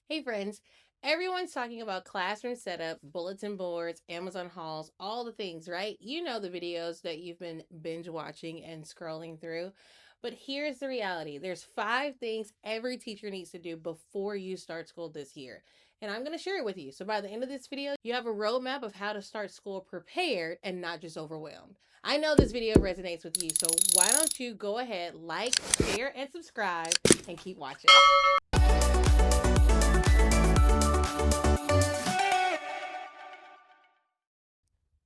Hey friends, everyone's talking about classroom setup, bulletin boards, Amazon hauls, all the things, right? You know the videos that you've been binge watching and scrolling through. But here's the reality. There's 5 things every teacher needs to do before you start school this year. And I'm going to share it with you. So by the end of this video, you have a roadmap of how to start school prepared and not just overwhelmed. I know this video resonates with you, so why don't you go ahead, like, share, and subscribe, and keep watching.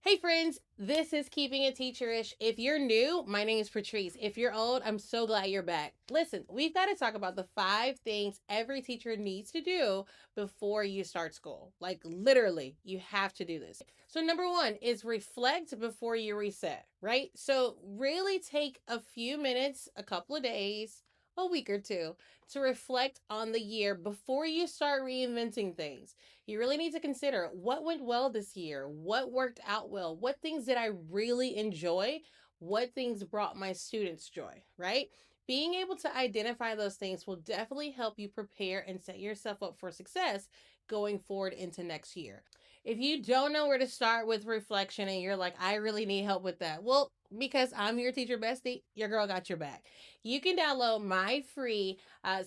Hey friends, this is Keeping It Teacherish. If you're new, my name is Patrice. If you're old, I'm so glad you're back. Listen, we've got to talk about the 5 things every teacher needs to do before you start school. Like literally, you have to do this. So number 1 is reflect before you reset, right? So really take a few minutes, a couple of days, a week or two to reflect on the year before you start reinventing things. You really need to consider what went well this year, what worked out well, what things did I really enjoy, what things brought my students joy, right? Being able to identify those things will definitely help you prepare and set yourself up for success going forward into next year. If you don't know where to start with reflection and you're like, I really need help with that, well, because I'm your teacher bestie, your girl got your back. You can download my free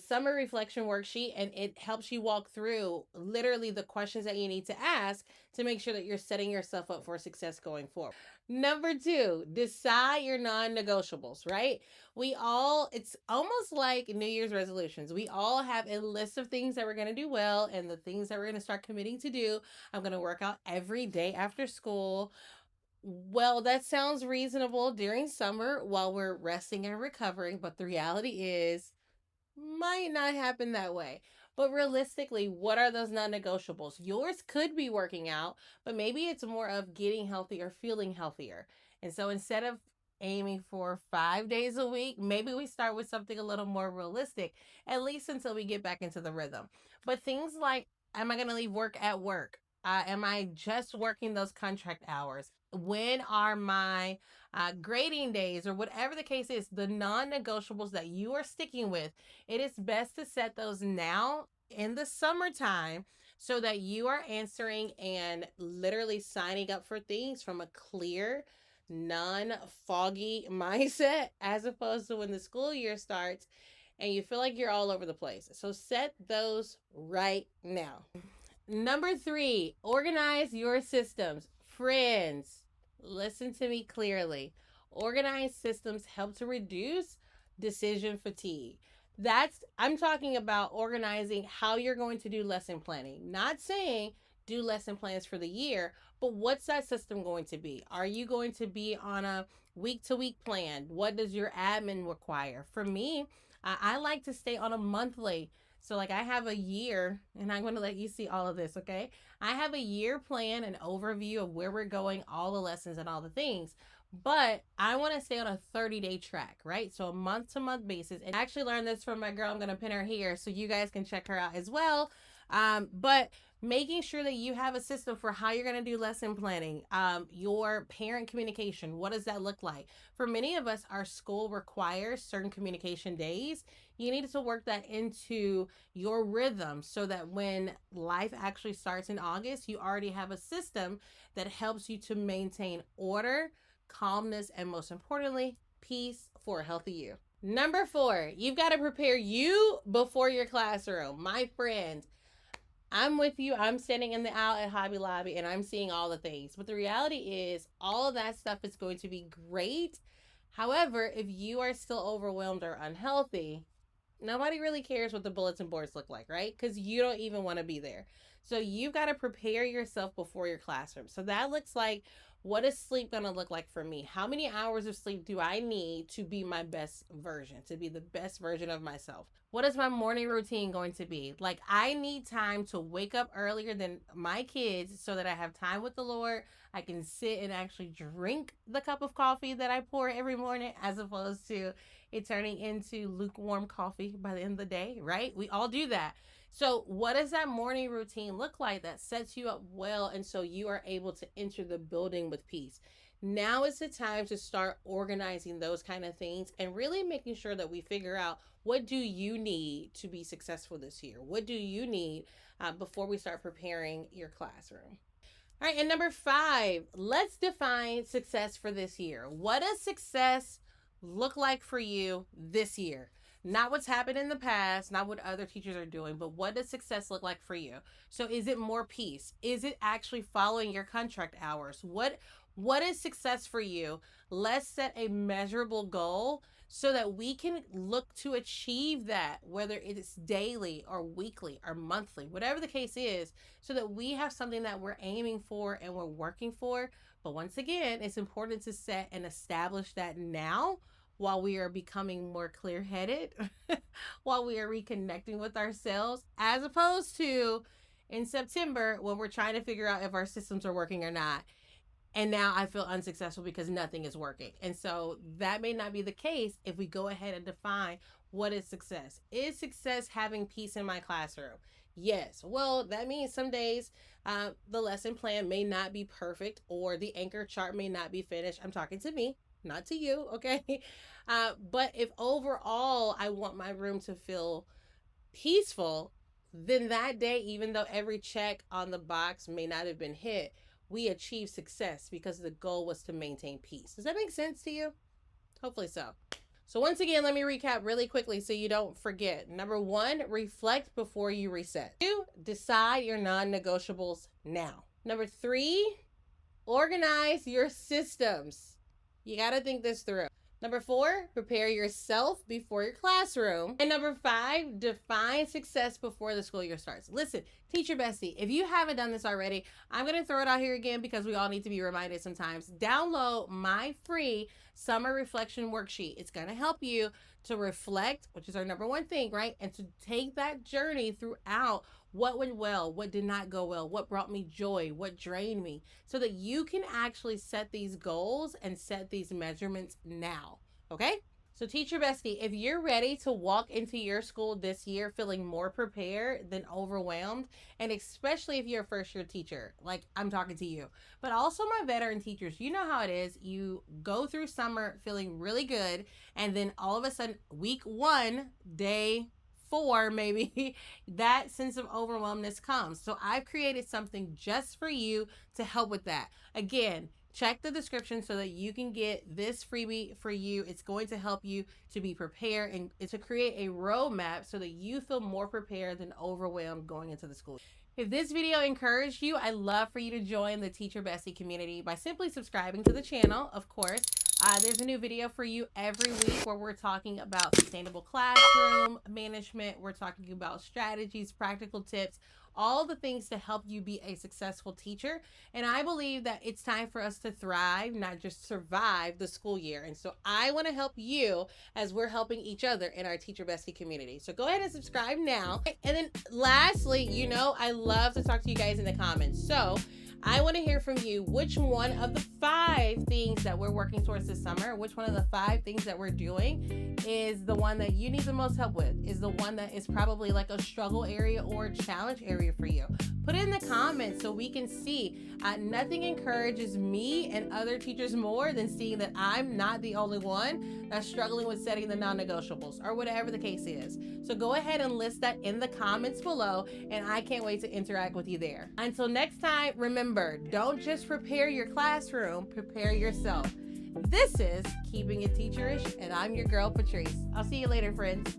summer reflection worksheet, and it helps you walk through literally the questions that you need to ask to make sure that you're setting yourself up for success going forward. Number 2, decide your non negotiables, right? It's almost like New Year's resolutions. We all have a list of things that we're going to do well and the things that we're going to start committing to do. I'm going to work out every day after school. Well, that sounds reasonable during summer while we're resting and recovering, but the reality is might not happen that way. But realistically, what are those non negotiables? Yours could be working out, but maybe it's more of getting healthier, feeling healthier. And so instead of aiming for 5 days a week, maybe we start with something a little more realistic, at least until we get back into the rhythm. But things like, am I going to leave work at work? Am I just working those contract hours? When are my grading days, or whatever the case is, the non negotiables that you are sticking with? It is best to set those now in the summertime so that you are answering and literally signing up for things from a clear, non foggy mindset, as opposed to when the school year starts and you feel like you're all over the place. So set those right now. Number 3, organize your systems. Friends, listen to me clearly. Organized systems help to reduce decision fatigue. I'm talking about organizing how you're going to do lesson planning. Not saying do lesson plans for the year, but what's that system going to be? Are you going to be on a week to week plan? What does your admin require? For me, I like to stay on a monthly. So, like, I have a year, and I'm going to let you see all of this, okay? I have a year plan, an overview of where we're going, all the lessons, and all the things. But I want to stay on a 30-day track, right? So, a month to month basis. And I actually learned this from my girl. I'm going to pin her here so you guys can check her out as well. But making sure that you have a system for how you're going to do lesson planning, your parent communication, what does that look like? For many of us, our school requires certain communication days. You need to work that into your rhythm so that when life actually starts in August, you already have a system that helps you to maintain order, calmness, and most importantly, peace for a healthy you. Number 4, you've got to prepare you before your classroom. My friend, I'm with you. I'm standing in the aisle at Hobby Lobby and I'm seeing all the things. But the reality is, all of that stuff is going to be great. However, if you are still overwhelmed or unhealthy, nobody really cares what the bulletin boards look like, right? Because you don't even want to be there. So you've got to prepare yourself before your classroom. So that looks like, what is sleep going to look like for me? How many hours of sleep do I need to be my best version, to be the best version of myself? What is my morning routine going to be? Like, I need time to wake up earlier than my kids so that I have time with the Lord. I can sit and actually drink the cup of coffee that I pour every morning, as opposed to it turning into lukewarm coffee by the end of the day, right? We all do that. So, what does that morning routine look like that sets you up well and so you are able to enter the building with peace? Now is the time to start organizing those kind of things and really making sure that we figure out, what do you need to be successful this year? What do you need before we start preparing your classroom? All right, and number 5, let's define success for this year. What does success look like for you this year? Not what's happened in the past, not what other teachers are doing, but what does success look like for you? So is it more peace? Is it actually following your contract hours? What is success for you? Let's set a measurable goal so that we can look to achieve that, whether it's daily or weekly or monthly, whatever the case is, so that we have something that we're aiming for and we're working for. But once again, it's important to set and establish that now, while we are becoming more clear-headed, while we are reconnecting with ourselves, as opposed to in September when we're trying to figure out if our systems are working or not. And now I feel unsuccessful because nothing is working. And so that may not be the case if we go ahead and define, what is success? Is success having peace in my classroom? Yes. Well, that means some days the lesson plan may not be perfect, or the anchor chart may not be finished. I'm talking to me, not to you, okay? But if overall I want my room to feel peaceful, then that day, even though every check on the box may not have been hit, we achieve success because the goal was to maintain peace. Does that make sense to you? Hopefully so. So once again, let me recap really quickly so you don't forget. Number 1, reflect before you reset. 2, decide your non-negotiables now. Number 3, organize your systems. You got to think this through. Number 4, prepare yourself before your classroom. And number 5, define success before the school year starts. Listen, teacher bestie, if you haven't done this already, I'm going to throw it out here again because we all need to be reminded sometimes. Download my free summer reflection worksheet. It's going to help you to reflect, which is our number 1 thing, right? And to take that journey throughout what went well, what did not go well, what brought me joy, what drained me, so that you can actually set these goals and set these measurements now, okay? So teacher bestie, if you're ready to walk into your school this year feeling more prepared than overwhelmed, and especially if you're a first year teacher, like I'm talking to you, but also my veteran teachers, you know how it is. You go through summer feeling really good, and then all of a sudden, week 1, day 4, maybe, that sense of overwhelmness comes. So I've created something just for you to help with that. Again, check the description so that you can get this freebie for you. It's going to help you to be prepared and to create a roadmap so that you feel more prepared than overwhelmed going into the school. If this video encouraged you, I'd love for you to join the Teacher Bestie community by simply subscribing to the channel, of course. There's a new video for you every week where we're talking about sustainable classroom management. We're talking about strategies, practical tips, all the things to help you be a successful teacher. And I believe that it's time for us to thrive, not just survive the school year. And so I want to help you as we're helping each other in our Teacher Bestie community. So go ahead and subscribe now. And then lastly, you know, I love to talk to you guys in the comments. So I want to hear from you. Which one of the 5 things that we're working towards this summer, which one of the 5 things that we're doing is the one that you need the most help with, is the one that is probably like a struggle area or a challenge area for you? Put it in the comments so we can see. Nothing encourages me and other teachers more than seeing that I'm not the only one that's struggling with setting the non-negotiables or whatever the case is. So go ahead and list that in the comments below, and I can't wait to interact with you there. Until next time, remember, don't just prepare your classroom, prepare yourself. This is Keeping It Teacherish, and I'm your girl, Patrice. I'll see you later, friends.